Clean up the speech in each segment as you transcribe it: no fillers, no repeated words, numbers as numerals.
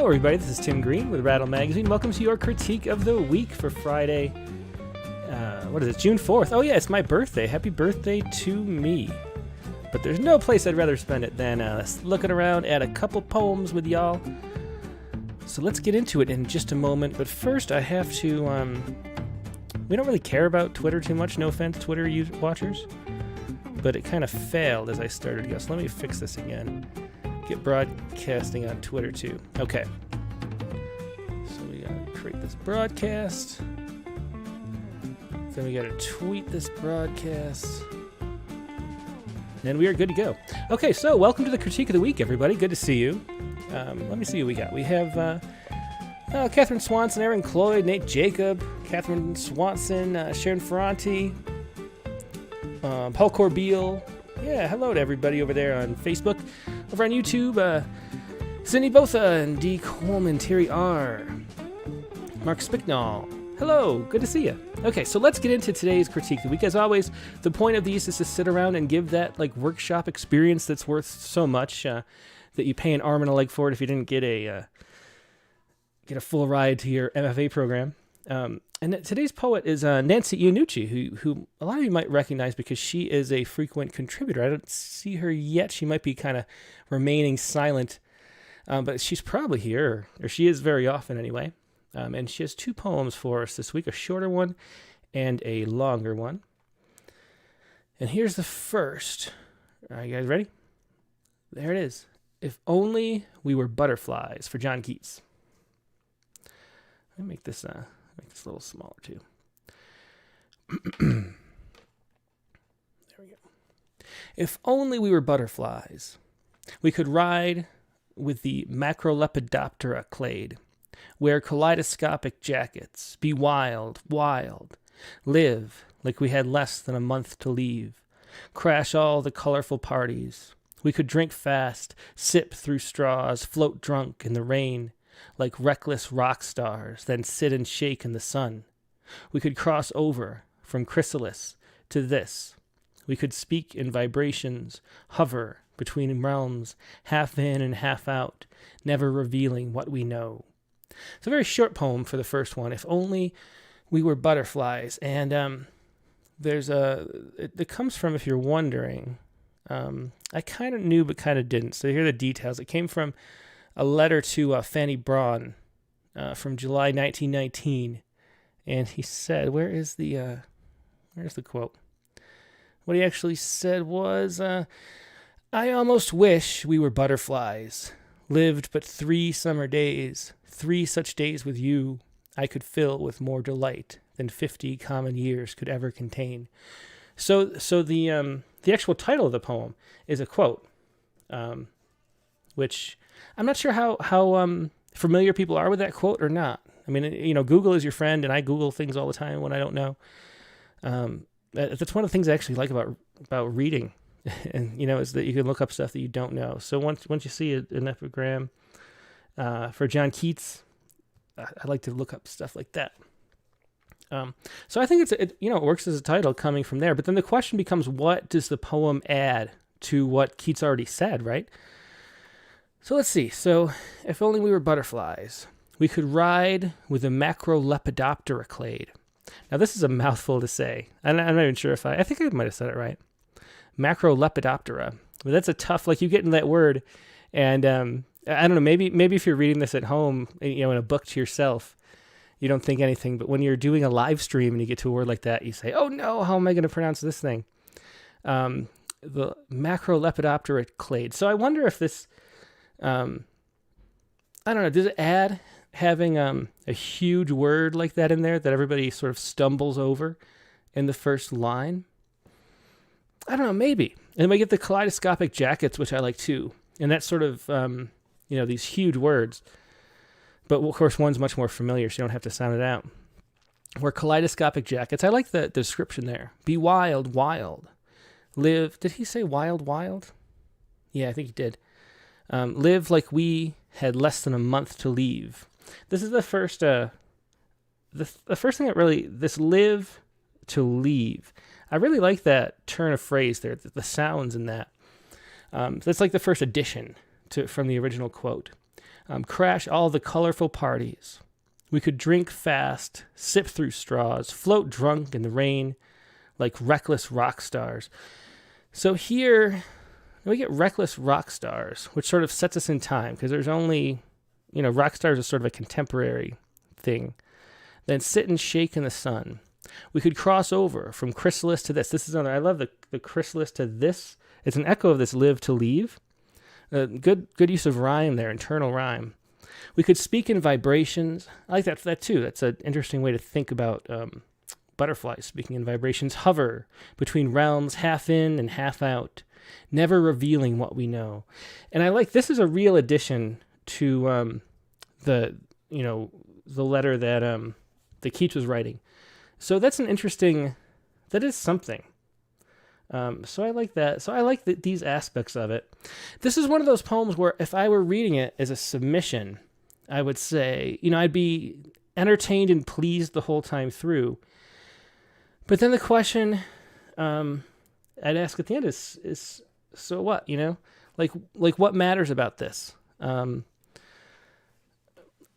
Hello, everybody. This is Tim Green with Rattle Magazine. Welcome to your critique of the week for Friday. What is it? June 4th. Oh, yeah, it's my birthday. Happy birthday to me. But there's no place I'd rather spend it than looking around at a couple poems with y'all. So let's get into it in just a moment. But first, I have to... we don't really care about Twitter too much. No offense, Twitter watchers. But it kind of failed as I started to go. So let me fix this again. Get broadcasting on Twitter too. Okay. So we gotta create this broadcast. Then we gotta tweet this broadcast. And we are good to go. Okay, so welcome to the critique of the week, everybody. Good to see you. Let me see who we got. We have Catherine Swanson, Aaron Cloyd, Nate Jacob, Catherine Swanson, Sharon Ferranti, Paul Corbeil. Yeah, hello to everybody over there on Facebook. Over on YouTube, Cindy Botha and D. Coleman, Terry R. Mark Spicknall. Hello, good to see you. Okay, so let's get into today's critique of the week. As always, the point of these is to sit around and give that workshop experience that's worth so much that you pay an arm and a leg for it if you didn't get a full ride to your MFA program. And today's poet is Nancy Iannucci, who a lot of you might recognize because she is a frequent contributor. I don't see her yet. She might be kind of remaining silent, but she's probably here, or she is very often anyway. And she has two poems for us this week, a shorter one and a longer one. And here's the first. Are you guys ready? There it is. If Only We Were Butterflies, for John Keats. Let me make this a little smaller too. There we go. If only we were butterflies, we could ride with the Macrolepidoptera clade, wear kaleidoscopic jackets, be wild, wild, live like we had less than a month to leave, crash all the colorful parties. We could drink fast, sip through straws, float drunk in the rain, like reckless rock stars, then sit and shake in the sun. We could cross over from chrysalis to this. We could speak in vibrations, hover between realms, half in and half out, never revealing what we know. It's a very short poem for the first one, If Only We Were Butterflies. And it comes from, if you're wondering, I kind of knew but kind of didn't. So here are the details. It came from a letter to Fanny Braun from July 1919, and he said, where's the quote? What he actually said was, I almost wish we were butterflies, lived but 3 summer days, 3 such days with you I could fill with more delight than 50 common years could ever contain. So the actual title of the poem is a quote, which I'm not sure how familiar people are with that quote or not. I mean, Google is your friend, and I Google things all the time when I don't know. That's one of the things I actually like about reading, and is that you can look up stuff that you don't know. So once you see an epigram for John Keats, I like to look up stuff like that. So I think it works as a title coming from there. But then the question becomes, what does the poem add to what Keats already said, right? So let's see. So, if only we were butterflies, we could ride with a Macrolepidoptera clade. Now, this is a mouthful to say. I'm not even sure if I think I might have said it right. Macrolepidoptera. But that's a tough, you get in that word, and I don't know, maybe if you're reading this at home, in a book to yourself, you don't think anything, but when you're doing a live stream and you get to a word like that, you say, oh no, how am I going to pronounce this thing? The Macrolepidoptera clade. So I wonder if this... I don't know, does it add having a huge word like that in there that everybody sort of stumbles over in the first line? I don't know, maybe. And we get the kaleidoscopic jackets, which I like too. And that's sort of, these huge words. But of course, one's much more familiar, so you don't have to sound it out. Wear kaleidoscopic jackets. I like the description there. Be wild, wild. Live, did he say wild, wild? Yeah, I think he did. Live like we had less than a month to leave. This is the first, the first thing that really, this live to leave. I really like that turn of phrase there, the sounds in that. That's like the first addition from the original quote. Crash all the colorful parties. We could drink fast, sip through straws, float drunk in the rain like reckless rock stars. So here we get reckless rock stars, which sort of sets us in time because there's only, rock stars are sort of a contemporary thing. Then sit and shake in the sun. We could cross over from chrysalis to this. This is I love the chrysalis to this. It's an echo of this live to leave. Good use of rhyme there, internal rhyme. We could speak in vibrations. I like that too. That's an interesting way to think about butterflies speaking in vibrations. Hover between realms, half in and half out, never revealing what we know. And I like this is a real addition to the letter that Keats was writing. So that's that is something. So I like that. So I like these aspects of it. This is one of those poems where if I were reading it as a submission, I would say, I'd be entertained and pleased the whole time through. But then the question I'd ask at the end is so what, like what matters about this?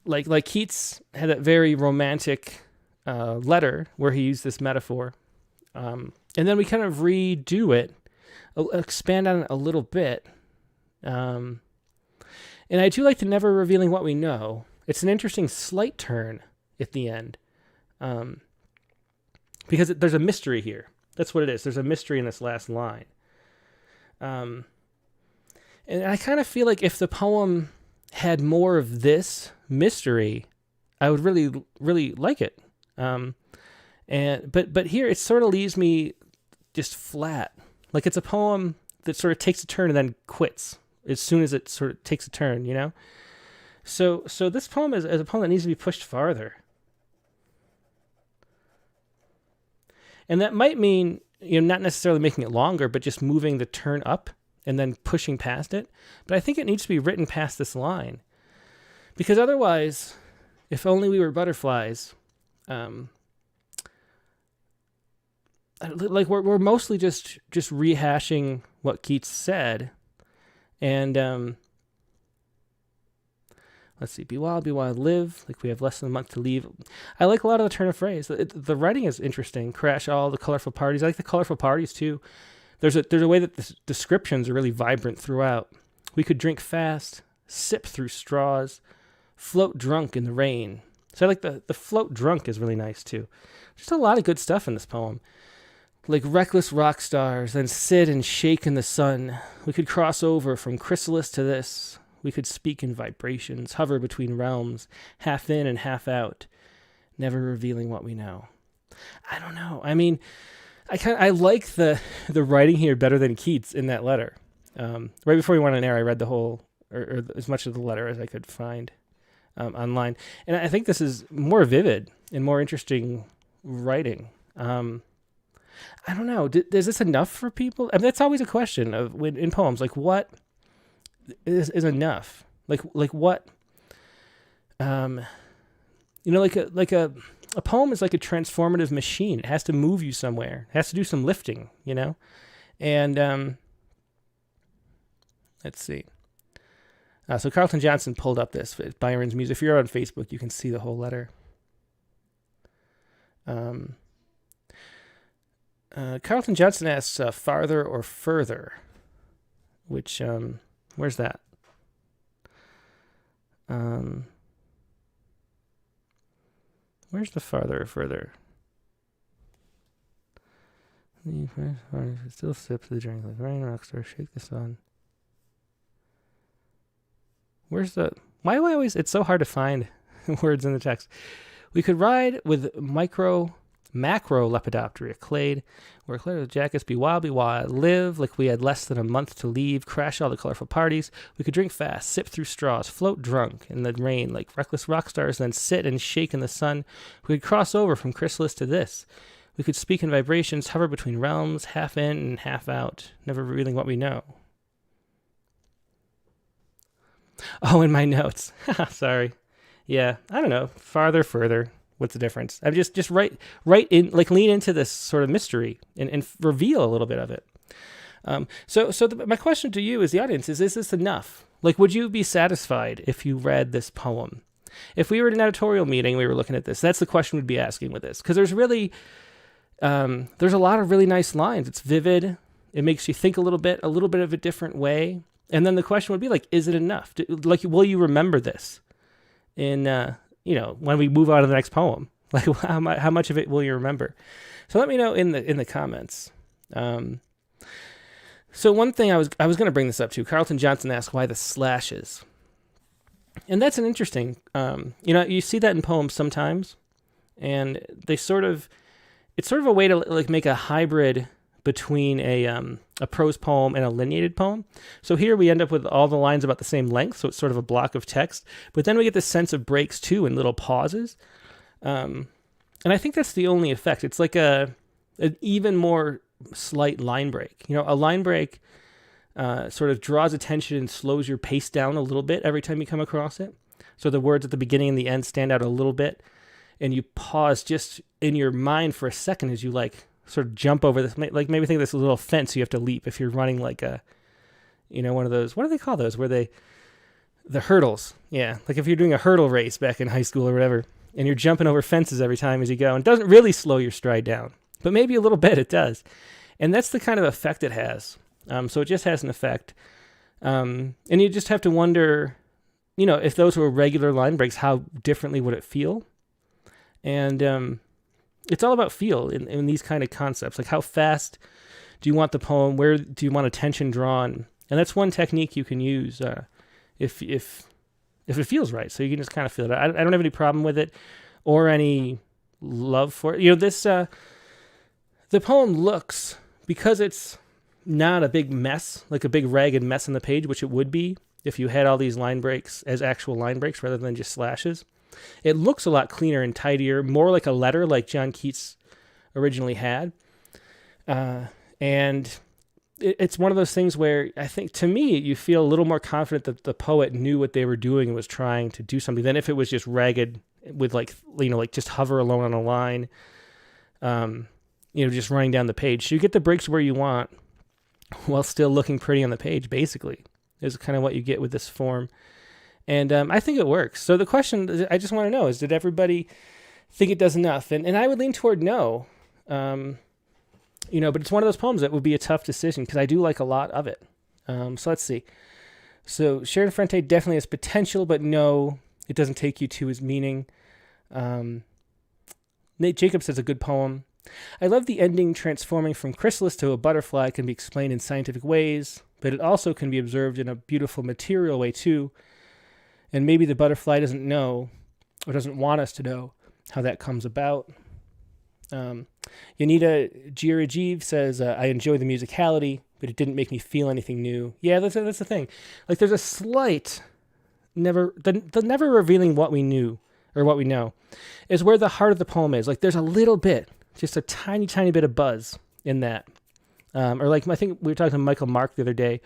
Like Keats had that very romantic letter where he used this metaphor. And then we kind of redo it, expand on it a little bit. And I do like the never revealing what we know. It's an interesting slight turn at the end. Because there's a mystery here. That's what it is. There's a mystery in this last line. And I kind of feel like if the poem had more of this mystery, I would really, really like it. But here it sort of leaves me just flat. Like it's a poem that sort of takes a turn and then quits as soon as it sort of takes a turn, So this poem is a poem that needs to be pushed farther. And that might mean, not necessarily making it longer, but just moving the turn up and then pushing past it. But I think it needs to be written past this line. Because otherwise, if only we were butterflies, like we're mostly just rehashing what Keats said. And let's see, be wild, live, like we have less than a month to leave. I like a lot of the turn of phrase. The writing is interesting. Crash all the colorful parties. I like the colorful parties too. There's a way that the descriptions are really vibrant throughout. We could drink fast, sip through straws, float drunk in the rain. So I like the float drunk is really nice too. Just a lot of good stuff in this poem. Like reckless rock stars, then sit and shake in the sun. We could cross over from chrysalis to this. We could speak in vibrations, hover between realms, half in and half out, never revealing what we know. I don't know. I mean, I like the writing here better than Keats in that letter. Right before we went on air, I read the whole, or as much of the letter as I could find online. And I think this is more vivid and more interesting writing. I don't know. Is this enough for people? I mean, that's always a question of when in poems. Like, what is enough? Like what? Like a poem is like a transformative machine. It has to move you somewhere. It has to do some lifting. And let's see. So Carlton Johnson pulled up this Byron's Muse. If you're on Facebook, you can see the whole letter. Carlton Johnson asks, farther or further, which, where's that? Where's the farther or further? Still sips the drink like rain, Rockstar Shake the sun. Where's the... Why do I always... It's so hard to find words in the text. We could ride with macro Lepidoptera clade, where clade with jackets be wild, live like we had less than a month to leave, crash all the colorful parties. We could drink fast, sip through straws, float drunk in the rain like reckless rock stars, then sit and shake in the sun. We could cross over from chrysalis to this. We could speak in vibrations, hover between realms, half in and half out, never revealing what we know. Oh, in my notes. Sorry. Yeah, I don't know. Farther, further. What's the difference? I'm just right in, like lean into this sort of mystery and reveal a little bit of it. My question to you as the audience is this enough? Like, would you be satisfied if you read this poem? If we were at an editorial meeting, we were looking at this, that's the question we'd be asking with this. Because there's really, there's a lot of really nice lines. It's vivid. It makes you think a little bit of a different way. And then the question would be like, is it enough? Like, will you remember this in, when we move on to the next poem? Like, how much of it will you remember? So let me know in the comments. So one thing I was going to bring this up to, Carlton Johnson asked why the slashes. And that's an interesting, you see that in poems sometimes, and it's sort of a way to like make a hybrid between a prose poem and a lineated poem. So here we end up with all the lines about the same length, so it's sort of a block of text, but then we get this sense of breaks too and little pauses. And I think that's the only effect. It's like an even more slight line break. A line break sort of draws attention and slows your pace down a little bit every time you come across it. So the words at the beginning and the end stand out a little bit, and you pause just in your mind for a second as you like sort of jump over this, like maybe think of this little fence you have to leap if you're running like a, one of those, what do they call those? The hurdles. Yeah. Like if you're doing a hurdle race back in high school or whatever, and you're jumping over fences every time as you go, and it doesn't really slow your stride down, but maybe a little bit it does. And that's the kind of effect it has. So it just has an effect. And you just have to wonder, if those were regular line breaks, how differently would it feel? And it's all about feel in these kind of concepts. Like how fast do you want the poem? Where do you want attention drawn? And that's one technique you can use if it feels right. So you can just kind of feel it. I don't have any problem with it or any love for it. The poem looks, because it's not a big mess, like a big ragged mess on the page, which it would be if you had all these line breaks as actual line breaks rather than just slashes. It looks a lot cleaner and tidier, more like a letter like John Keats originally had. And it's one of those things where I think, to me, you feel a little more confident that the poet knew what they were doing and was trying to do something than if it was just ragged with like just hover alone on a line, just running down the page. So you get the breaks where you want while still looking pretty on the page, basically, is kind of what you get with this form. And I think it works. So the question I just want to know is, did everybody think it does enough? And I would lean toward no. But it's one of those poems that would be a tough decision because I do like a lot of it. So let's see. So Sharon Frente definitely has potential, but no, it doesn't take you to his meaning. Nate Jacobs says a good poem. I love the ending. Transforming from chrysalis to a butterfly can be explained in scientific ways, but it also can be observed in a beautiful material way too. And maybe the butterfly doesn't know or doesn't want us to know how that comes about. Yanita Girajiv says, I enjoy the musicality, but it didn't make me feel anything new. Yeah, that's the thing. Like there's a slight, never revealing what we knew or what we know is where the heart of the poem is. Like there's a little bit, just a tiny, tiny bit of buzz in that. Or like, I think we were talking to Michael Mark the other day,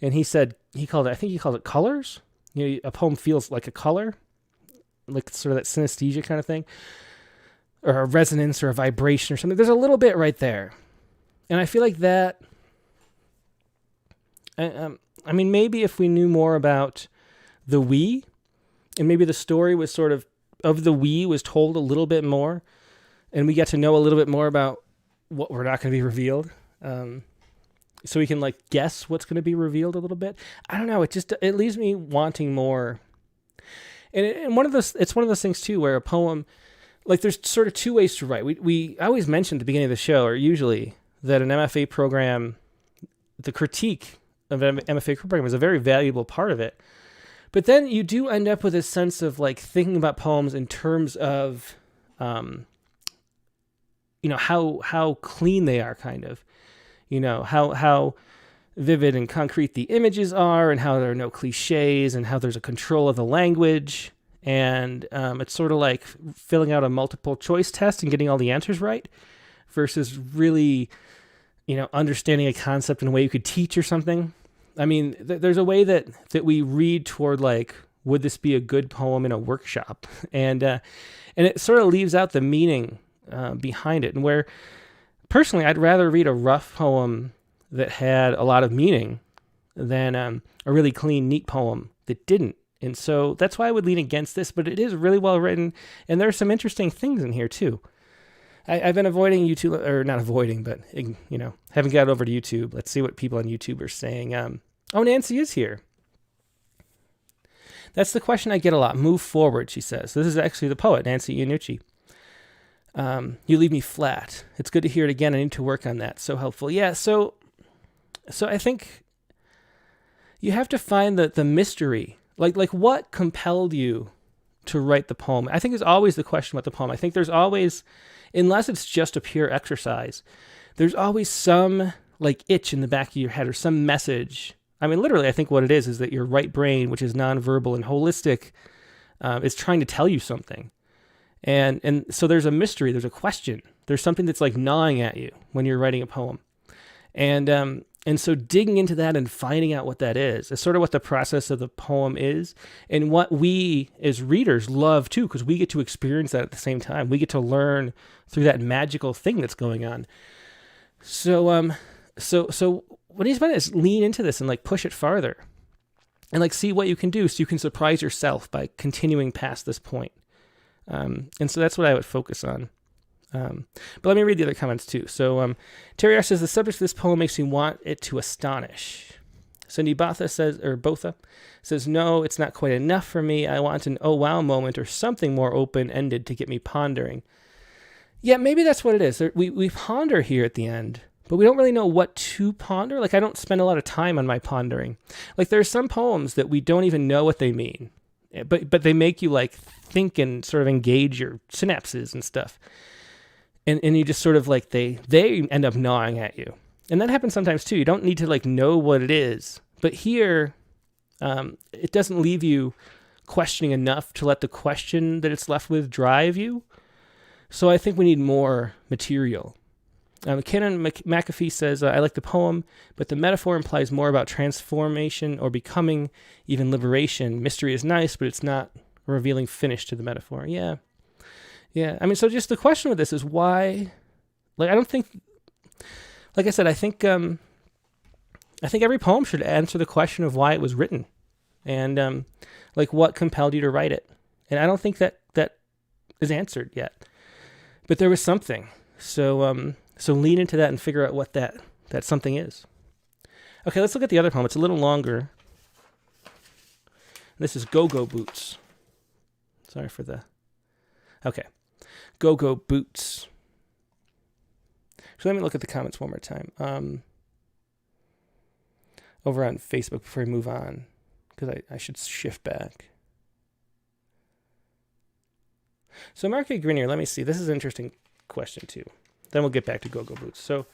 and he said, he called it colors. A poem feels like a color, like sort of that synesthesia kind of thing, or a resonance or a vibration or something. There's a little bit right there. And I feel like that, maybe if we knew more about the we, and maybe the story was sort of the we was told a little bit more, and we get to know a little bit more about what we're not going to be revealed. So we can like guess what's going to be revealed a little bit. I don't know. It leaves me wanting more. And it's one of those things too, where a poem, like there's sort of two ways to write. I always mention at the beginning of the show, or usually, that an MFA program, the critique of an MFA program is a very valuable part of it. But then you do end up with a sense of like thinking about poems in terms of, how clean they are, kind of. How vivid and concrete the images are, and how there are no cliches, and how there's a control of the language. And it's sort of like filling out a multiple choice test and getting all the answers right versus really, understanding a concept in a way you could teach or something. I mean, there's a way that we read toward like, would this be a good poem in a workshop? And it sort of leaves out the meaning behind it. And where personally, I'd rather read a rough poem that had a lot of meaning than a really clean, neat poem that didn't. And so that's why I would lean against this, but it is really well written, and there are some interesting things in here too. I've been avoiding YouTube, or not avoiding, but, haven't got over to YouTube. Let's see what people on YouTube are saying. Oh, Nancy is here. That's the question I get a lot. Move forward, she says. This is actually the poet, Nancy Iannucci. You leave me flat. It's good to hear it again. I need to work on that. So helpful. Yeah, so I think you have to find the mystery. Like what compelled you to write the poem? I think there's always the question about the poem. I think there's always, unless it's just a pure exercise, there's always some itch in the back of your head or some message. I mean, literally, I think what it is that your right brain, which is nonverbal and holistic, is trying to tell you something. And so there's a mystery, there's a question. There's something that's gnawing at you when you're writing a poem. And so digging into that and finding out what that is sort of what the process of the poem is, and what we as readers love too, because we get to experience that at the same time. We get to learn through that magical thing that's going on. So what he's about is lean into this and push it farther, and see what you can do, so you can surprise yourself by continuing past this point. And so that's what I would focus on. But let me read the other comments too. So Terry R says, the subject of this poem makes me want it to astonish. Cindy Botha says, no, it's not quite enough for me. I want an oh wow moment or something more open-ended to get me pondering. Yeah, maybe that's what it is. We ponder here at the end, but we don't really know what to ponder. I don't spend a lot of time on my pondering. There are some poems that we don't even know what they mean, but they make you think and sort of engage your synapses and stuff. And you just sort of they end up gnawing at you. And that happens sometimes too. You don't need to know what it is. But here, it doesn't leave you questioning enough to let the question that it's left with drive you. So I think we need more material. Canon McAfee says, I like the poem, but the metaphor implies more about transformation or becoming, even liberation. Mystery is nice, but it's not a revealing finish to the metaphor. Yeah. I mean, so just the question with this is why, I don't think, I said, I think every poem should answer the question of why it was written, and what compelled you to write it. And I don't think that is answered yet, but there was something. So lean into that and figure out what that something is. Okay, let's look at the other poem. It's a little longer. This is Go-Go Boots. Sorry for the... Okay. Go-Go Boots. So let me look at the comments one more time. Over on Facebook before I move on, because I should shift back. So Mark A. Grenier, let me see. This is an interesting question too. Then we'll get back to Go-Go Boots. So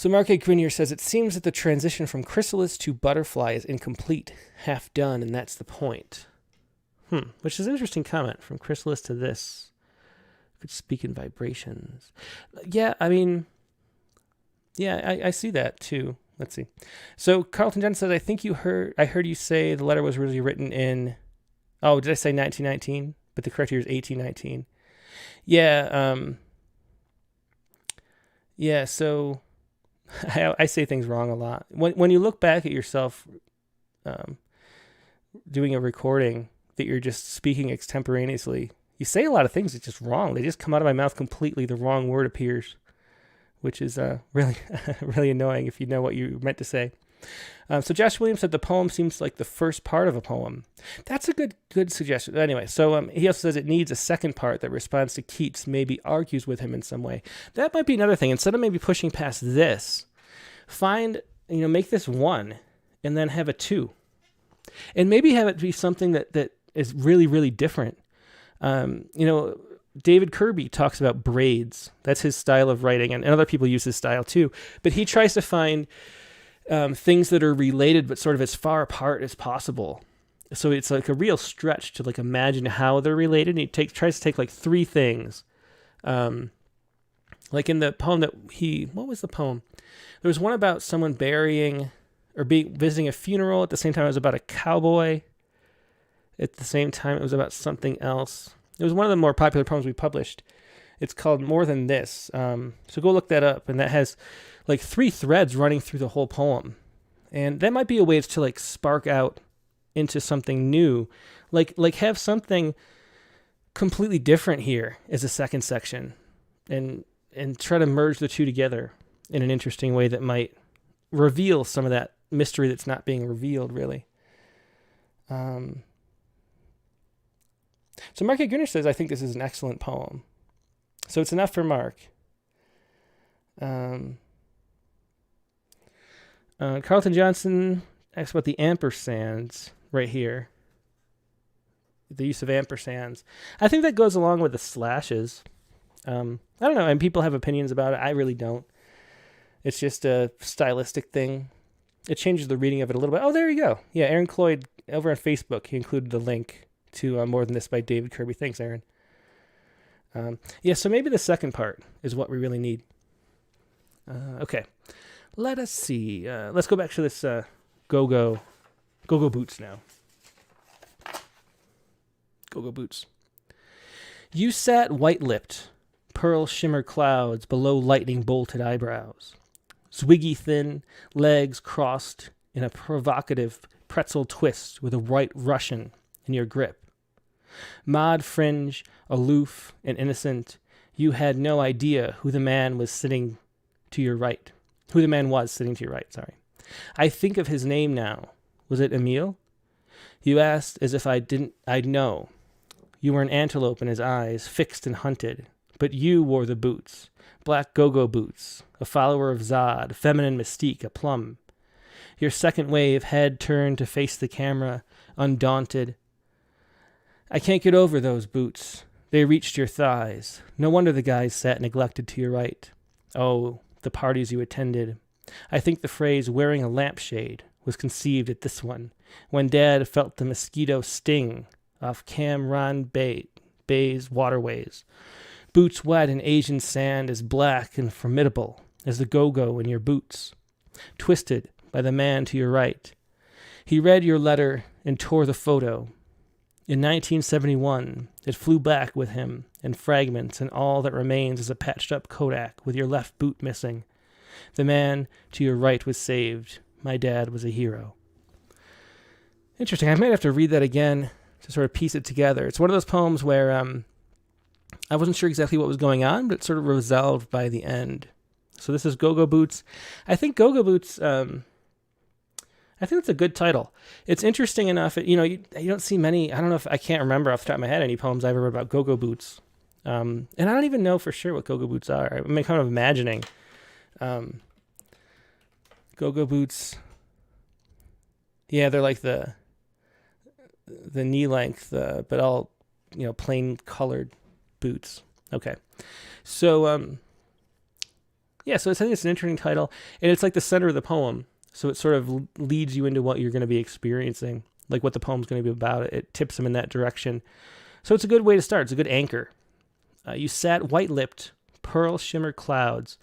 Mark A. Grenier says, it seems that the transition from chrysalis to butterfly is incomplete, half done, and that's the point. Which is an interesting comment. From chrysalis to this. Could speak in vibrations. Yeah, I mean, I see that too. Let's see. So Carlton Johnson says, I heard you say the letter was really written in, did I say 1919? But the correct year is 1819. Yeah, so I say things wrong a lot. When you look back at yourself doing a recording that you're just speaking extemporaneously, you say a lot of things that's just wrong. They just come out of my mouth completely. The wrong word appears, which is really, really annoying if you know what you meant to say. So Josh Williams said the poem seems like the first part of a poem. That's a good suggestion. Anyway, so he also says it needs a second part that responds to Keats, maybe argues with him in some way. That might be another thing. Instead of maybe pushing past this, make this one and then have a two. And maybe have it be something that is really, really different. David Kirby talks about braids. That's his style of writing, and other people use his style too. But he tries to find things that are related, but sort of as far apart as possible. So it's a real stretch to imagine how they're related. And he tries to take three things. In the poem what was the poem? There was one about someone burying or visiting a funeral. At the same time, it was about a cowboy. At the same time, it was about something else. It was one of the more popular poems we published. It's called More Than This. So go look that up. And that has three threads running through the whole poem. And that might be a way to like spark out into something new, like have something completely different here as a second section, and try to merge the two together in an interesting way that might reveal some of that mystery that's not being revealed, really. So Mark A. Gunner says, I think this is an excellent poem. So it's enough for Mark. Carlton Johnson asks about the ampersands right here. The use of ampersands. I think that goes along with the slashes. I don't know, and people have opinions about it. I really don't. It's just a stylistic thing. It changes the reading of it a little bit. Oh, there you go. Yeah, Aaron Cloyd over on Facebook, he included the link to More Than This by David Kirby. Thanks, Aaron. Yeah, so maybe the second part is what we really need. Okay, let us see. Let's go back to this Go-Go Boots now. Go-Go Boots. You sat white-lipped, pearl shimmer clouds below lightning-bolted eyebrows. Zwiggy thin, legs crossed in a provocative pretzel twist with a white Russian in your grip. Mod fringe, aloof and innocent, you had no idea who the man was sitting to your right. Who the man was sitting to your right, sorry. I think of his name now. Was it Emile? You asked as if I'd know. You were an antelope in his eyes, fixed and hunted. But you wore the boots, black go-go boots, a follower of Zod, feminine mystique, a plum. Your second wave head turned to face the camera, undaunted. I can't get over those boots. They reached your thighs. No wonder the guys sat neglected to your right. Oh, the parties you attended. I think the phrase wearing a lampshade was conceived at this one, when Dad felt the mosquito sting off Cam Bay's waterways. Boots wet in Asian sand as black and formidable as the go-go in your boots. Twisted by the man to your right. He read your letter and tore the photo. In 1971, it flew back with him in fragments, and all that remains is a patched-up Kodak with your left boot missing. The man to your right was saved. My dad was a hero. Interesting. I might have to read that again to sort of piece it together. It's one of those poems where I wasn't sure exactly what was going on, but it sort of resolved by the end. So this is Go-Go Boots. I think Go-Go Boots, I think that's a good title. It's interesting enough. You don't see many, I don't know if, I can't remember off the top of my head any poems I ever read about Go-Go Boots. And I don't even know for sure what Go-Go Boots are. I'm kind of imagining Go-Go Boots. Yeah, they're like the knee length, but all, plain colored boots. Okay. So, so I think it's an interesting title, and it's like the center of the poem. So it sort of leads you into what you're going to be experiencing, like what the poem's going to be about. It tips them in that direction. So it's a good way to start. It's a good anchor. You sat white-lipped, pearl shimmer clouds.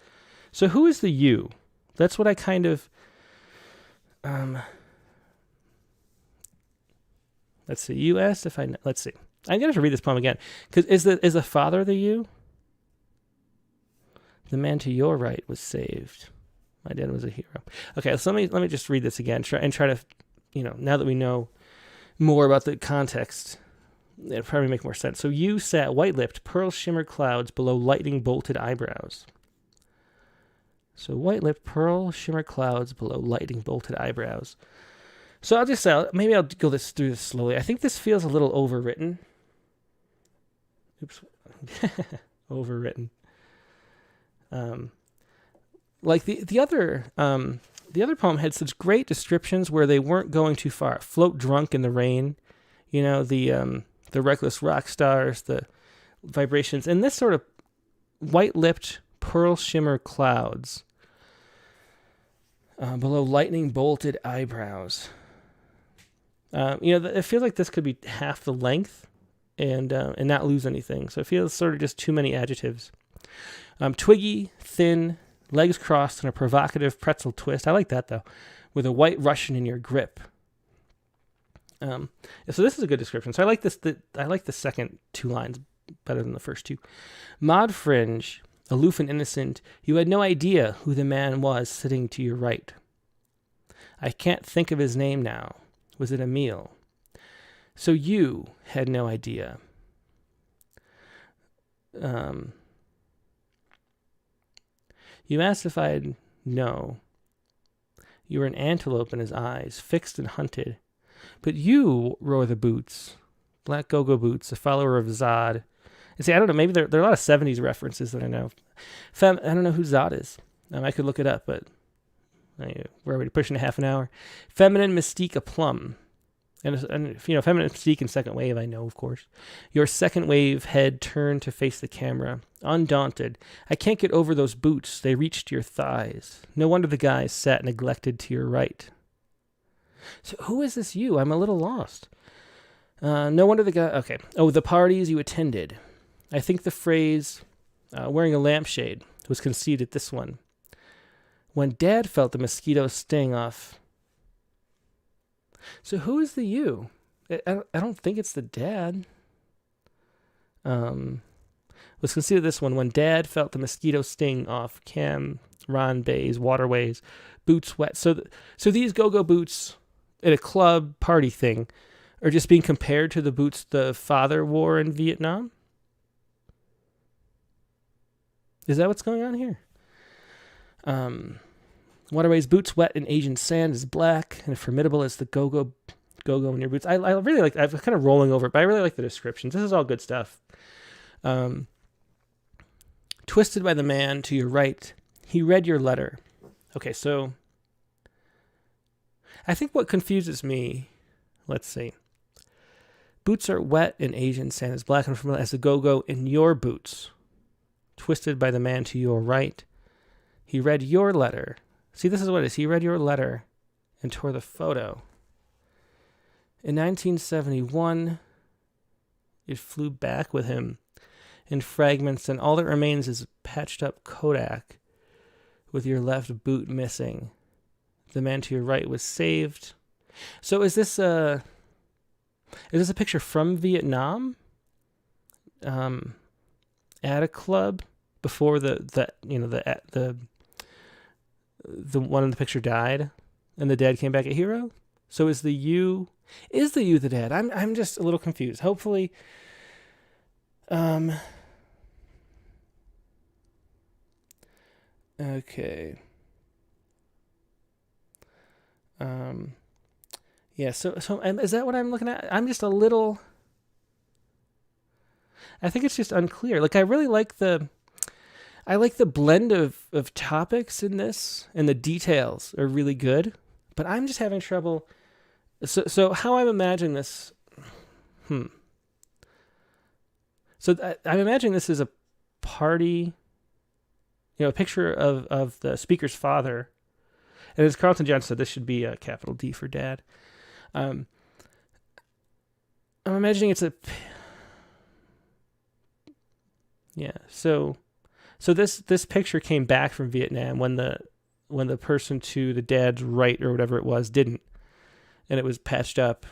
So who is the you? That's what I kind of... let's see. You asked if I... Let's see. I'm going to have to read this poem again. Because is the father the you? The man to your right was saved. My dad was a hero. Okay, so let me just read this again. Try to, now that we know more about the context, it'll probably make more sense. So you sat white-lipped, pearl shimmer clouds below lightning-bolted eyebrows. So white-lipped, pearl shimmer clouds below lightning-bolted eyebrows. So I'll just say, maybe I'll go through this slowly. I think this feels a little overwritten. Oops. Overwritten. Like the other poem had such great descriptions where they weren't going too far. Float drunk in the rain, the reckless rock stars, the vibrations, and this sort of white-lipped pearl shimmer clouds below lightning bolted eyebrows. It feels like this could be half the length and not lose anything. So it feels sort of just too many adjectives. Twiggy, thin, legs crossed in a provocative pretzel twist. I like that, though. With a white Russian in your grip. So this is a good description. So I like this. I like the second two lines better than the first two. Mod fringe, aloof and innocent, you had no idea who the man was sitting to your right. I can't think of his name now. Was it Emil? So you had no idea. You asked if I'd know. You were an antelope in his eyes, fixed and hunted. But you, Roar the Boots, Black Go-Go Boots, a follower of Zod. And see, I don't know, maybe there are a lot of 70s references that I know. I don't know who Zod is. I could look it up, but we're already pushing a half an hour. Feminine mystique aplomb. And feminine mystique and second wave, I know, of course. Your second wave head turned to face the camera. Undaunted. I can't get over those boots. They reached your thighs. No wonder the guys sat neglected to your right. So who is this you? I'm a little lost. No wonder the guy... Okay. Oh, the parties you attended. I think the phrase, wearing a lampshade, was conceived at this one. When Dad felt the mosquito sting off... So who is the you? I don't think it's the dad. Was considered this one. When Dad felt the mosquito sting off Ron Bay's waterways, boots wet. So these go-go boots at a club party thing are just being compared to the boots the father wore in Vietnam? Is that what's going on here? Waterways, boots wet in Asian sand is black and formidable as the go-go in your boots. I really like, I'm kind of rolling over it, but I really like the descriptions. This is all good stuff. Twisted by the man to your right, he read your letter. Okay, so I think what confuses me, let's see. Boots are wet in Asian sand is black and formidable as the go-go in your boots. Twisted by the man to your right, he read your letter. See, this is what it is. He read your letter and tore the photo. In 1971, it flew back with him in fragments, and all that remains is a patched up Kodak with your left boot missing. The man to your right was saved. So is this a picture from Vietnam? At a club before the one in the picture died, and the dad came back a hero. So is the you the dad? I'm just a little confused. Hopefully, okay. Yeah. So is that what I'm looking at? I'm just a little. I think it's just unclear. Like I really like the blend of topics in this, and the details are really good, but I'm just having trouble. So how I'm imagining this, So I'm imagining this is a party, a picture of the speaker's father, and as Carlton John said, this should be a capital D for Dad. I'm imagining it's a, yeah. So this picture came back from Vietnam when the person to the dad's right or whatever it was didn't, and it was patched up,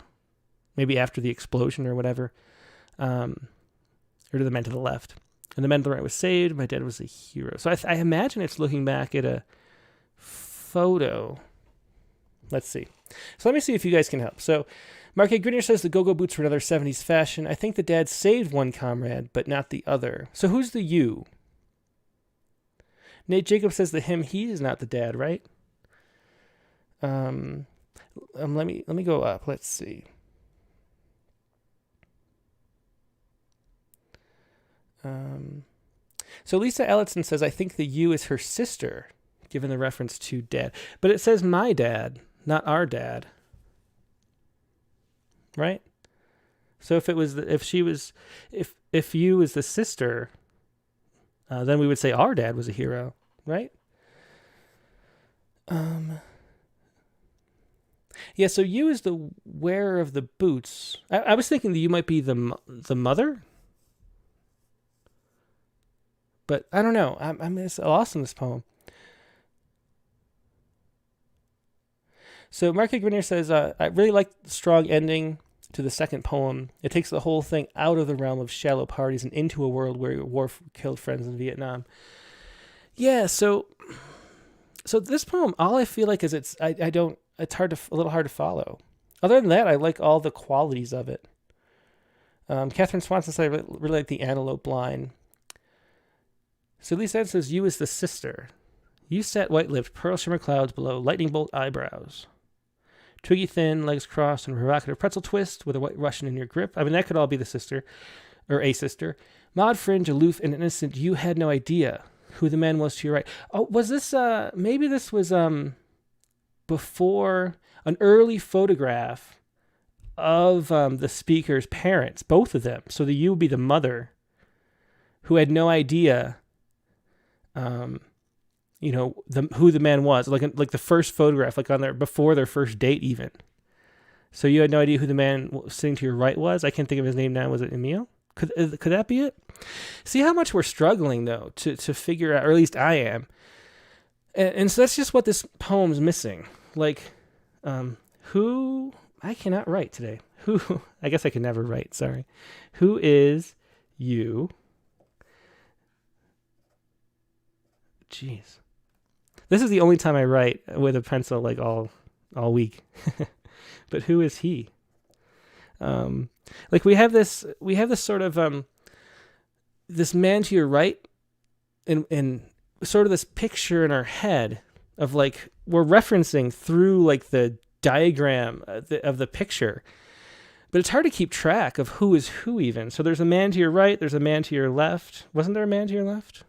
maybe after the explosion or whatever, or to the man to the left, and the man to the right was saved. My dad was a hero. So I imagine it's looking back at a photo. Let's see. So let me see if you guys can help. So Mark A. Grenier says the go-go boots were another 70s fashion. I think the dad saved one comrade, but not the other. So who's the you? Nate Jacobs says the him, he is not the dad, right? Let me go up. Let's see. So Lisa Ellison says, I think the you is her sister, given the reference to dad. But it says my dad, not our dad. Right? So if you was the sister, then we would say our dad was a hero, right? Yeah, so you is the wearer of the boots. I was thinking that you might be the mother. But I don't know. I'm just lost in this poem. So Mark A. Grenier says, I really like the strong ending to the second poem. It takes the whole thing out of the realm of shallow parties and into a world where war killed friends in Vietnam. Yeah, so So this poem, all I feel like is I don't, it's a little hard to follow. Other than that, I like all the qualities of it. Catherine Swanson said I really like the antelope line. So Lisa says, you is the sister. You sat white-lipped, pearl shimmer clouds below, lightning bolt eyebrows. Twiggy thin, legs crossed, and a provocative pretzel twist with a white Russian in your grip. I mean, that could all be the sister, or a sister. Maud fringe, aloof and innocent, you had no idea who the man was to your right. Oh, was this, maybe this was before an early photograph of the speaker's parents, both of them. So the you would be the mother who had no idea, who the man was, like the first photograph, like on their, before their first date even. So you had no idea who the man sitting to your right was. I can't think of his name now. Was it Emil? Could that be it? See how much we're struggling though to figure out, or at least I am. And so that's just what this poem's missing. Like, who, I cannot write today. Who, I guess I can never write, sorry. Who is you? Jeez. This is the only time I write with a pencil like all week. But who is he? Like we have this sort of this man to your right, and sort of this picture in our head of like we're referencing through like the diagram of the picture, but it's hard to keep track of who is who even. So there's a man to your right, there's a man to your left. Wasn't there a man to your left?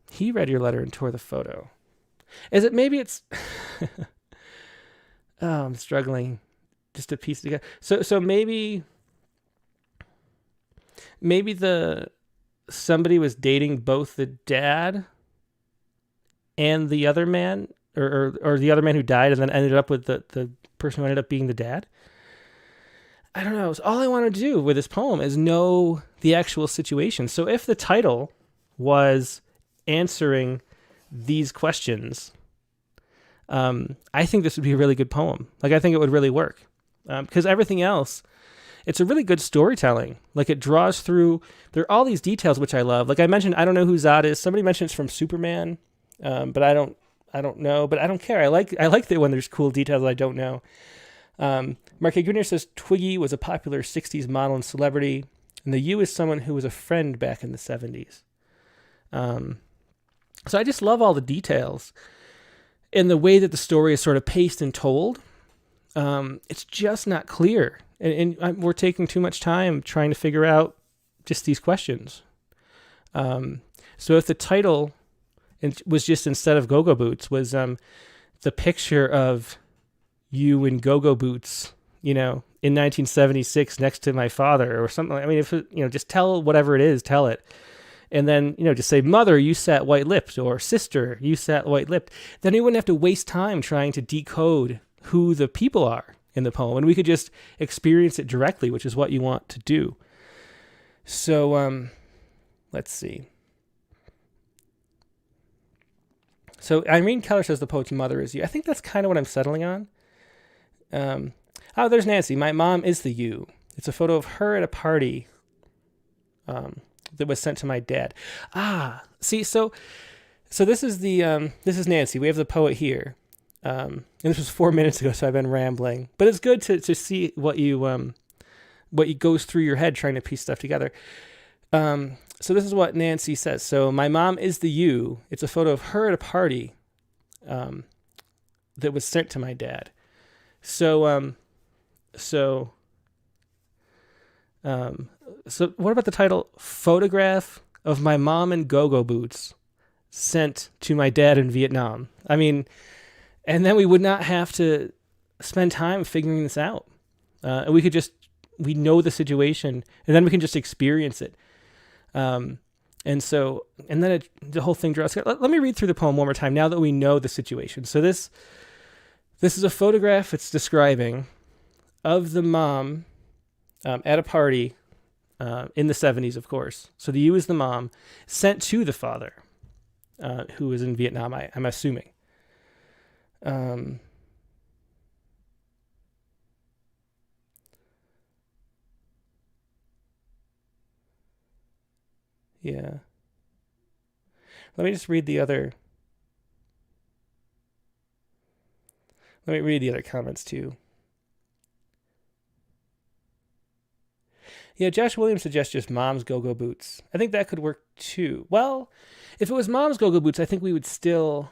He read your letter and tore the photo. Is it, maybe it's oh, I'm struggling just to piece it together. So maybe somebody was dating both the dad and the other man, or the other man who died and then ended up with the person who ended up being the dad. I don't know. So all I want to do with this poem is know the actual situation. So if the title was answering these questions, I think this would be a really good poem. Like, I think it would really work. Because everything else, it's a really good storytelling. Like, it draws through, there are all these details, which I love. Like I mentioned, I don't know who Zod is. Somebody mentioned it's from Superman, but I don't know, but I don't care. I like that when there's cool details I don't know. Mark A. Grunier says Twiggy was a popular 60s model and celebrity, and the you is someone who was a friend back in the 70s. So I just love all the details and the way that the story is sort of paced and told. It's just not clear. And we're taking too much time trying to figure out just these questions. So if the title was just, instead of go-go boots, was the picture of you in go-go boots, in 1976 next to my father or something. I mean, if just tell whatever it is, tell it. And then, just say, mother, you sat white-lipped, or sister, you sat white-lipped. Then you wouldn't have to waste time trying to decode who the people are in the poem. And we could just experience it directly, which is what you want to do. So, let's see. So Irene Keller says the poet's mother is you. I think that's kind of what I'm settling on. There's Nancy. My mom is the you. It's a photo of her at a party that was sent to my dad. See, so this is this is Nancy. We have the poet here. And this was 4 minutes ago, so I've been rambling. But it's good to see what goes through your head trying to piece stuff together. So this is what Nancy says. So my mom is the you. It's a photo of her at a party that was sent to my dad. So what about the title? Photograph of my mom in go-go boots sent to my dad in Vietnam. I mean, and then we would not have to spend time figuring this out. And we know the situation, and then we can just experience it. And then the whole thing draws. Let me read through the poem one more time now that we know the situation. So this is a photograph it's describing of the mom at a party in the 70s, of course. So the you is the mom sent to the father who was in Vietnam, I'm assuming. Yeah. Let me just read the other. Let me read the other comments too. Yeah, Josh Williams suggests just Mom's Go-Go Boots. I think that could work too. Well, if it was Mom's Go-Go Boots, I think we would still...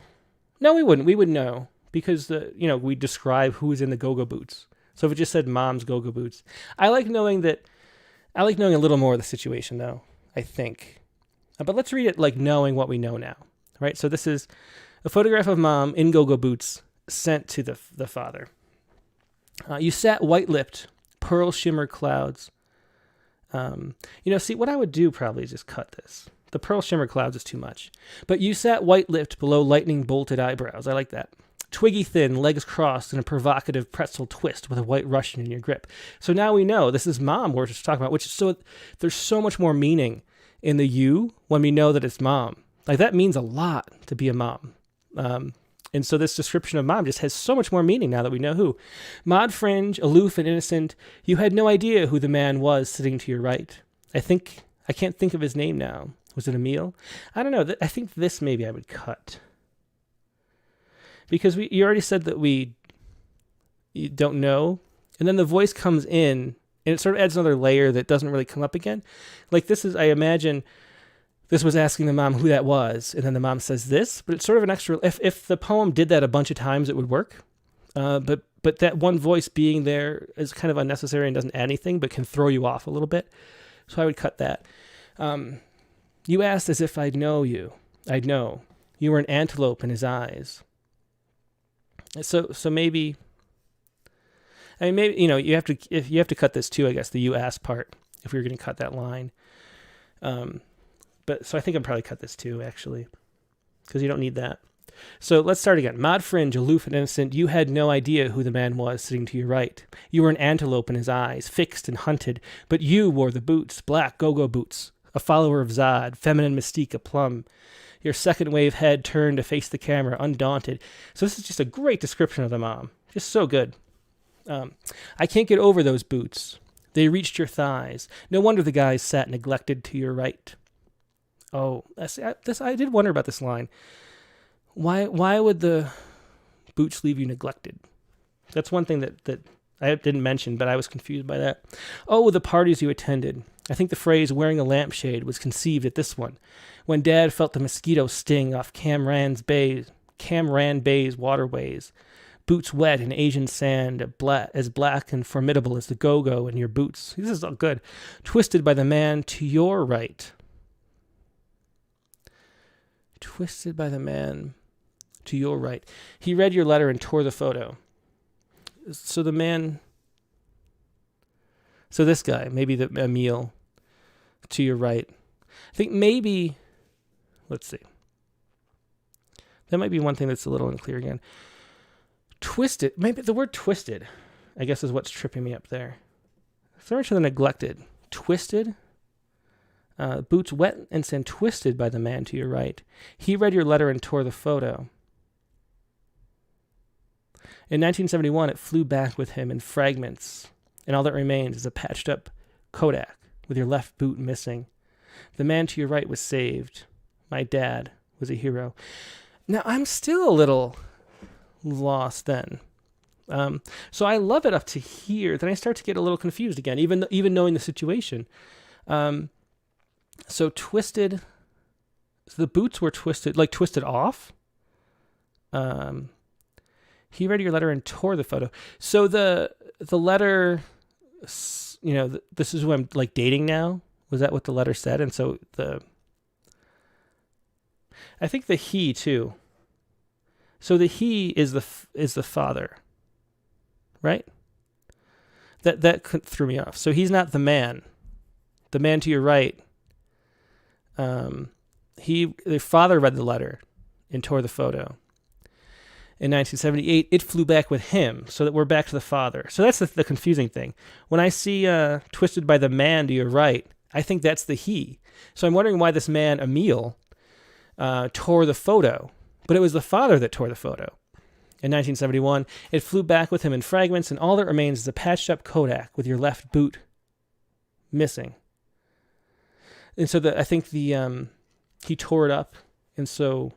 No, we wouldn't. We would know because, we describe who's in the Go-Go Boots. So if it just said Mom's Go-Go Boots. I like knowing a little more of the situation, though, I think. But let's read it like knowing what we know now, right? So this is a photograph of Mom in Go-Go Boots sent to the father. You sat white-lipped, pearl shimmer clouds. See, what I would do probably is just cut this. The pearl shimmer clouds is too much. But you sat white-lipped below lightning-bolted eyebrows. I like that. Twiggy thin, legs crossed in a provocative pretzel twist with a white Russian in your grip. So now we know this is Mom we're just talking about, which is so there's so much more meaning in the you when we know that it's Mom. Like that means a lot to be a mom. And so this description of Mom just has so much more meaning now that we know who. Mod fringe, aloof and innocent, you had no idea who the man was sitting to your right. I can't think of his name now. Was it Emil? I don't know. I think this maybe I would cut. Because you already said that you don't know. And then the voice comes in, and it sort of adds another layer that doesn't really come up again. Like this is, I imagine... This was asking the mom who that was, and then the mom says this, but it's sort of an extra... If the poem did that a bunch of times, it would work. But that one voice being there is kind of unnecessary and doesn't add anything, but can throw you off a little bit. So I would cut that. You asked as if I'd know you. I'd know. You were an antelope in his eyes. So maybe... I mean, maybe, you have to cut this too, I guess, the you asked part, if we were going to cut that line. But so I think I'd probably cut this too, actually, because you don't need that. So let's start again. Mod fringe, aloof and innocent, you had no idea who the man was sitting to your right. You were an antelope in his eyes, fixed and hunted, but you wore the boots, black go-go boots, a follower of Zod, feminine mystique aplomb. Your second wave head turned to face the camera, undaunted. So this is just a great description of the mom. Just so good. I can't get over those boots. They reached your thighs. No wonder the guys sat neglected to your right. Oh, I did wonder about this line. Why would the boots leave you neglected? That's one thing that I didn't mention, but I was confused by that. Oh, the parties you attended. I think the phrase wearing a lampshade was conceived at this one, when Dad felt the mosquito sting off Cam Rand Bay's waterways. Boots wet in Asian sand, as black and formidable as the go-go in your boots. This is all good. Twisted by the man to your right. Twisted by the man to your right. He read your letter and tore the photo. So the man... So this guy, maybe Emil to your right. I think maybe... Let's see. That might be one thing that's a little unclear again. Twisted. Maybe the word twisted, I guess, is what's tripping me up there. Throw to the neglected. Twisted. Boots wet and sand twisted by the man to your right. He read your letter and tore the photo. In 1971, it flew back with him in fragments, and all that remains is a patched-up Kodak with your left boot missing. The man to your right was saved. My dad was a hero. Now, I'm still a little lost then. So I love it up to here. Then I start to get a little confused again, even knowing the situation. So twisted. So the boots were twisted, like twisted off. He read your letter and tore the photo. So the letter, this is who I'm like dating now. Was that what the letter said? And so I think the he too. So the he is the father, right? That threw me off. So he's not the man. The man to your right. The father read the letter and tore the photo. In 1978, it flew back with him, so that we're back to the father. So that's the confusing thing. When I see twisted by the man to your right, I think that's the he. So I'm wondering why this man, Emil, tore the photo. But it was the father that tore the photo. In 1971, it flew back with him in fragments, and all that remains is a patched-up Kodak with your left boot missing. And so I think he tore it up And so,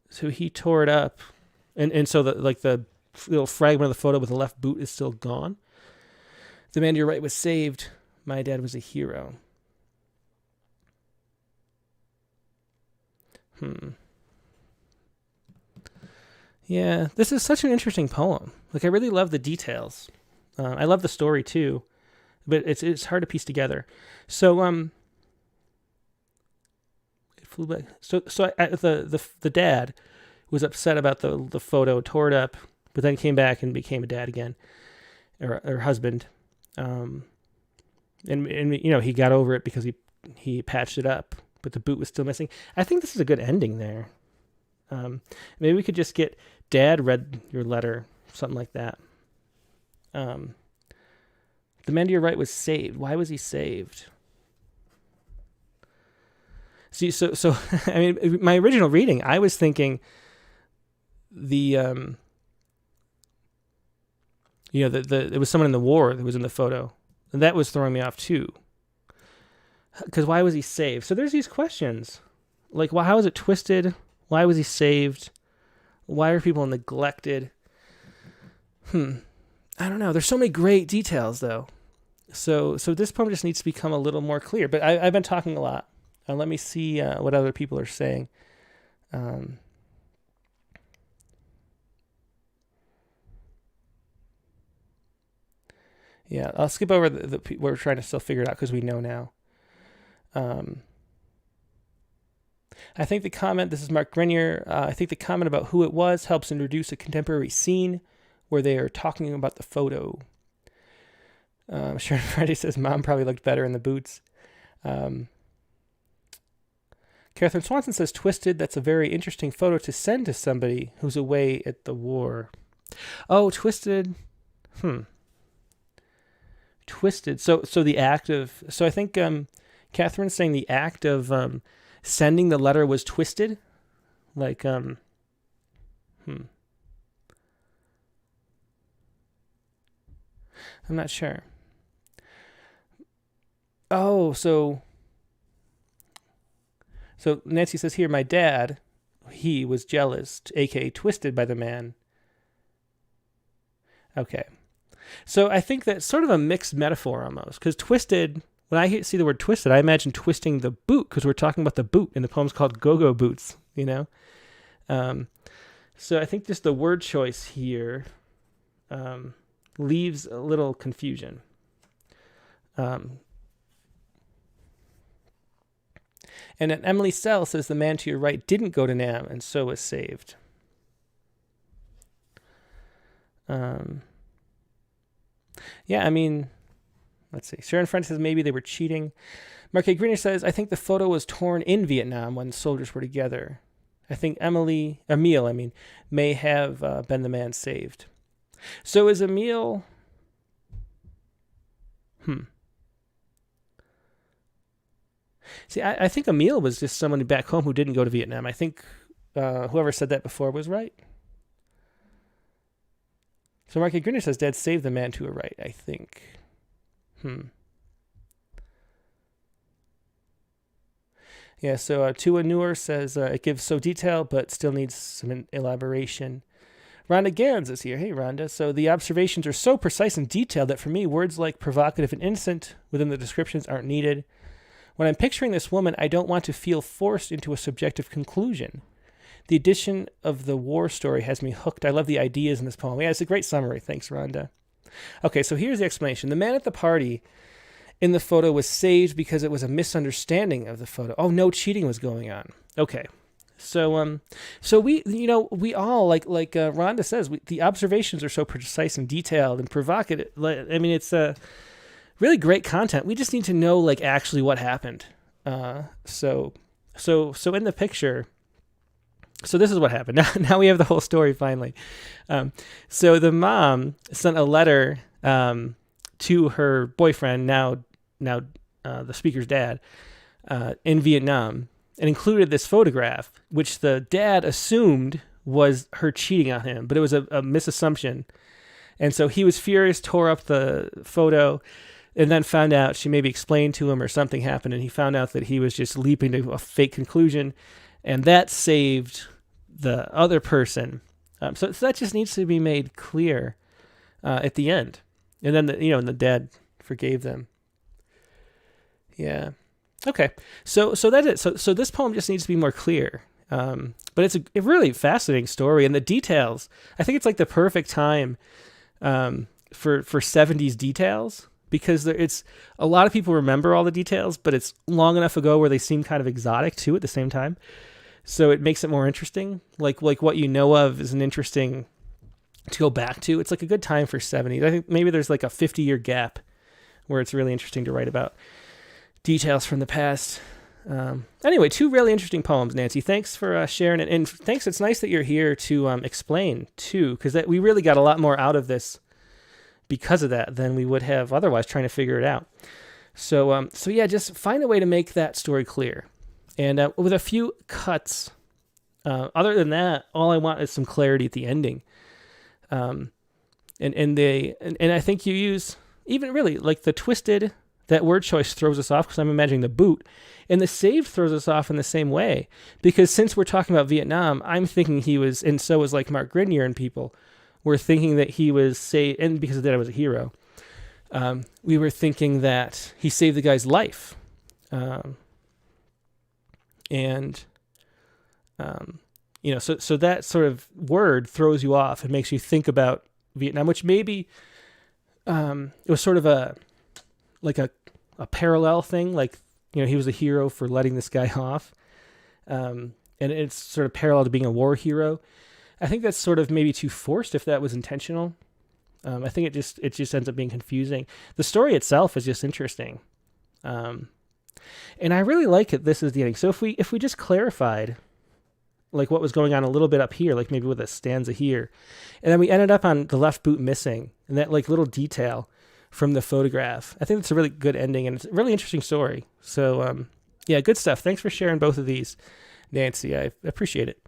so he tore it up, and so the little fragment of the photo with the left boot is still gone. The man to your right was saved. My dad was a hero. Yeah, this is such an interesting poem. Like, I really love the details. I love the story too, but it's hard to piece together. So it flew back. The dad was upset about the photo, tore it up, but then came back and became a dad again, or husband. And you know, he got over it because he patched it up, but the boot was still missing. I think this is a good ending there. Maybe we could just get Dad read your letter, something like that. The man to your right was saved. Why was he saved? See, so I mean, my original reading, I was thinking it was someone in the war that was in the photo, and that was throwing me off too. Because why was he saved? So there's these questions, like, well, how is it twisted? Why was he saved? Why are people neglected? I don't know. There's so many great details, though. So this poem just needs to become a little more clear. But I've been talking a lot. Let me see what other people are saying. Yeah, I'll skip over we're trying to still figure it out because we know now. I think the comment, this is Mark Grenier, I think the comment about who it was helps introduce a contemporary scene where they are talking about the photo. Sharon Friday says, Mom probably looked better in the boots. Catherine Swanson says, twisted, that's a very interesting photo to send to somebody who's away at the war. Oh, twisted. Twisted. So the act of, so I think Catherine's saying the act of sending the letter was twisted. Like, I'm not sure. Oh, so Nancy says here, my dad, he was jealous, aka twisted by the man. Okay. So I think that's sort of a mixed metaphor almost, because twisted, when I see the word twisted, I imagine twisting the boot, because we're talking about the boot, and the poem's called Go-Go Boots, you know? So I think just the word choice here leaves a little confusion. And then Emily Sell says the man to your right didn't go to Nam and so was saved. Yeah, I mean, let's see. Sharon Friend says maybe they were cheating. Mark A. Greener says, I think the photo was torn in Vietnam when soldiers were together. I think Emile, may have been the man saved. So is Emile... See, I think Emile was just someone back home who didn't go to Vietnam. I think whoever said that before was right. So Mark A. Greener says, Dad saved the man to a right, I think. Yeah, so Tua Newer says, it gives so detail, but still needs some elaboration. Rhonda Gans is here. Hey, Rhonda. So the observations are so precise and detailed that for me, words like provocative and innocent within the descriptions aren't needed. When I'm picturing this woman, I don't want to feel forced into a subjective conclusion. The addition of the war story has me hooked. I love the ideas in this poem. Yeah, it's a great summary. Thanks, Rhonda. Okay, so here's the explanation. The man at the party in the photo was saved because it was a misunderstanding of the photo. Oh, no cheating was going on. Okay. So we all, like Rhonda says, the observations are so precise and detailed and provocative. I mean, it's really great content. We just need to know, like, actually what happened. So in the picture, so this is what happened. Now we have the whole story finally. So the mom sent a letter to her boyfriend, now the speaker's dad, in Vietnam, and included this photograph, which the dad assumed was her cheating on him, but it was a misassumption. And so he was furious, tore up the photo. and then found out, she maybe explained to him or something happened, and he found out that he was just leaping to a fake conclusion, and that saved the other person. So that just needs to be made clear at the end. And then, and the dad forgave them. Yeah. Okay. So that's it. So this poem just needs to be more clear. But it's a really fascinating story, and the details, I think it's like the perfect time for 70s details, because it's a lot of people remember all the details, but it's long enough ago where they seem kind of exotic too at the same time. So it makes it more interesting. Like what you know of is an interesting to go back to. It's like a good time for 70s. I think maybe there's like a 50-year gap where it's really interesting to write about details from the past. Anyway, 2 really interesting poems, Nancy. Thanks for sharing it. And thanks. It's nice that you're here to explain too, because we really got a lot more out of this because of that than we would have otherwise trying to figure it out. So yeah, just find a way to make that story clear. And with a few cuts, other than that, all I want is some clarity at the ending. And I think you use, even really, like the twisted, that word choice throws us off because I'm imagining the boot. And the saved throws us off in the same way. Because since we're talking about Vietnam, I'm thinking he was, and so was like Mark Grenier and people, were thinking that he was saved, and because of that I was a hero. We were thinking that he saved the guy's life. So that sort of word throws you off. It makes you think about Vietnam, which maybe it was sort of a parallel thing. Like, he was a hero for letting this guy off. And it's sort of parallel to being a war hero. I think that's sort of maybe too forced if that was intentional. I think it just ends up being confusing. The story itself is just interesting. And I really like it. This is the ending. So if we just clarified like what was going on a little bit up here, like maybe with a stanza here, and then we ended up on the left boot missing, and that like little detail from the photograph. I think it's a really good ending, and it's a really interesting story. So yeah, good stuff. Thanks for sharing both of these, Nancy. I appreciate it.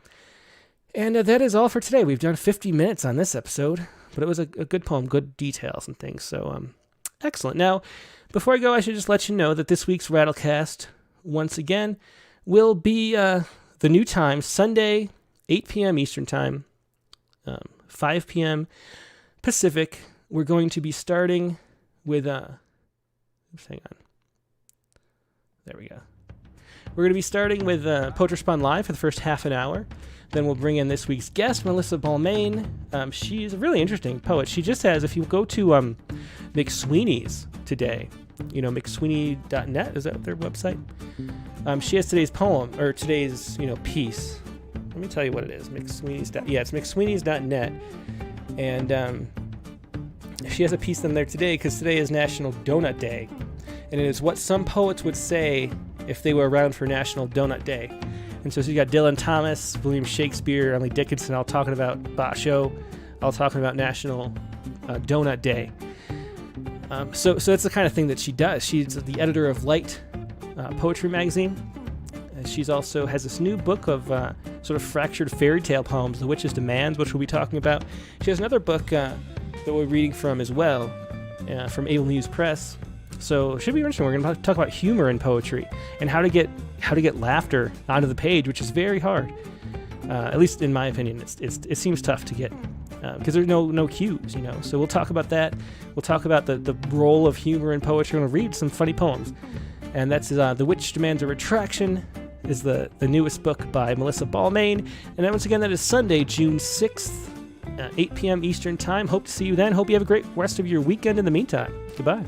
And that is all for today. We've done 50 minutes on this episode, but it was a good poem, good details and things. So excellent. Now, before I go, I should just let you know that this week's Rattlecast, once again, will be the new time, Sunday, 8 p.m. Eastern Time, 5 p.m. Pacific. We're going to be starting with, hang on. There we go. We're going to be starting with Poetry Spawn Live for the first half an hour. Then we'll bring in this week's guest, Melissa Balmain. She's a really interesting poet. She just has, if you go to McSweeney's today, McSweeney.net, is that their website? She has today's poem, or today's, piece. Let me tell you what it is. It's McSweeney's.net. And she has a piece in there today because today is National Donut Day. And it is what some poets would say if they were around for National Donut Day. And so you got Dylan Thomas, William Shakespeare, Emily Dickinson, all talking about Basho, all talking about National Donut Day. So that's the kind of thing that she does. She's the editor of Light Poetry Magazine. And she's also has this new book of sort of fractured fairy tale poems, The Witch's Demands, which we'll be talking about. She has another book that we're reading from as well, from Able News Press. So it should be interesting. We're going to talk about humor in poetry and how to get laughter onto the page, which is very hard. At least in my opinion, it seems tough to get because there's no cues, So we'll talk about that. We'll talk about the role of humor in poetry. We're going to read some funny poems, and that's The Witch Demands a Retraction is the newest book by Melissa Balmain. And then once again, that is Sunday, June 6th, 8 p.m. Eastern Time. Hope to see you then. Hope you have a great rest of your weekend in the meantime. Goodbye.